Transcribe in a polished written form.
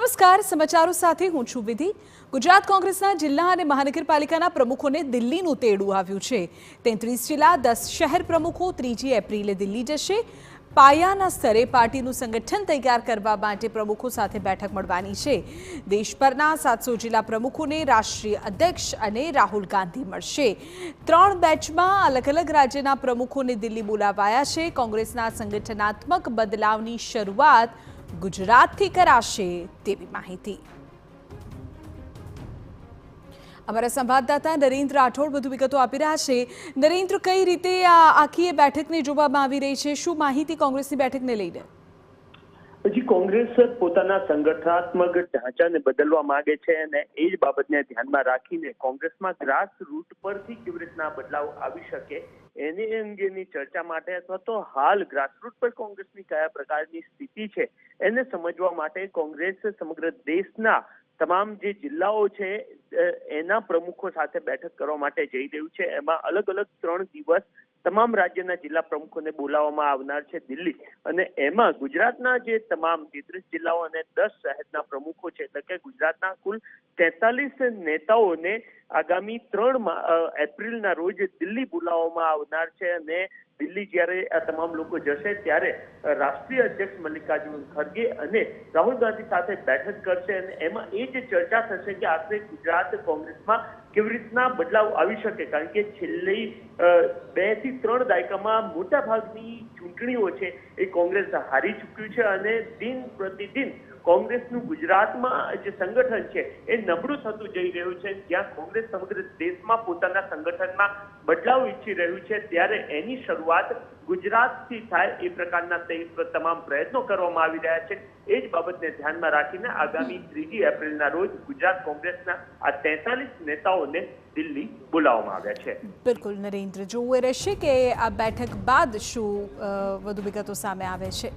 નમસ્કાર, સમાચારો સાથે હું છું વિધિ। ગુજરાત કોંગ્રેસના જિલ્લા અને મહાનગરપાલિકાના પ્રમુખોને દિલ્હીનું તેડું આવ્યું છે। 33 જિલ્લા 10 શહેર પ્રમુખો 3 એપ્રિલે દિલ્હી જશે। પાયાના સ્તરે પાર્ટીનું સંગઠન તૈયાર કરવા માટે પ્રમુખો સાથે બેઠક મળવાની છે। દેશભરના 700 જિલ્લા પ્રમુખોને રાષ્ટ્રીય અધ્યક્ષ અને રાહુલ ગાંધી મળશે। 3 બેચમાં અલગ અલગ રાજ્યના પ્રમુખોને દિલ્હી બોલાવાયા છે। કોંગ્રેસના સંગઠનાત્મક બદલાવની શરૂઆત ગુજરાતથી કરાશે તેવી માહિતી। અમારા સંવાદદાતા નરેન્દ્ર રાઠોડ વધુ વિગતો આપી રહ્યા છે। નરેન્દ્ર, કઈ રીતે આ આખી બેઠકને જોવામાં આવી રહી છે? શું માહિતી કોંગ્રેસની બેઠકને લઈને? હજી કોંગ્રેસ પોતાના સંગઠનાત્મક ઢાંચાને બદલવા માંગે છે અને એ જ બાબતને ધ્યાનમાં રાખીને કોંગ્રેસમાં ગ્રાસ રૂટ પરથી કેવી રીતના બદલાવ આવી શકે એની અંગેની ચર્ચા માટે અથવા તો હાલ ગ્રાસરૂટ પર કોંગ્રેસની કયા પ્રકારની સ્થિતિ છે એને સમજવા માટે કોંગ્રેસ સમગ્ર દેશના તમામ જે જિલ્લાઓ છે એના પ્રમુખો સાથે બેઠક કરવા માટે જઈ રહ્યું છે। એમાં અલગ અલગ 3 દિવસ તમામ રાજ્યના જિલ્લા પ્રમુખોને બોલાવવામાં આવનાર છે દિલ્હી, અને એમાં ગુજરાતના જે તમામ 33 જિલ્લાઓ અને 10 શહેરના પ્રમુખો છે, એટલે કે ગુજરાતના કુલ 43 નેતાઓને આગામી 3 એપ્રિલના રોજ દિલ્હી બોલાવવામાં આવનાર છે। અને દિલ્હી જ્યારે આ તમામ લોકો જશે ત્યારે રાષ્ટ્રીય અધ્યક્ષ મલ્લિકાર્જુન ખરગે અને રાહુલ ગાંધી સાથે બેઠક કરશે અને એમાં એ જ ચર્ચા થશે કે આખરે ગુજરાત કોંગ્રેસમાં કેવી રીતના બદલાવ આવી શકે, કારણ કે છેલ્લી 2 થી 3 દાયકામાં મોટા ભાગની ચૂંટણીઓ છે એ કોંગ્રેસ હારી ચૂક્યું છે અને દિન પ્રતિદિન કોંગ્રેસનું ગુજરાતમાં જે સંગઠન છે એ નબળું થતું જઈ રહ્યું છે। જ્યાં કોંગ્રેસ સમગ્ર દેશમાં પોતાના સંગઠનમાં બદલાવ ઈચ્છી રહ્યું છે ત્યારે એની શરૂઆત ગુજરાતથી થાય એ પ્રકારના તમામ પ્રયત્નો કરવામાં આવી રહ્યા છે। એ જ બાબતને ધ્યાનમાં રાખીને આગામી 3 એપ્રિલના રોજ ગુજરાત કોંગ્રેસના આ 43 નેતાઓને દિલ્હી બોલાવવામાં આવ્યા છે। બિલકુલ નરેન્દ્ર, જોવું રહેશે કે આ બેઠક બાદ શું વધુ વિગતો સામે આવે છે।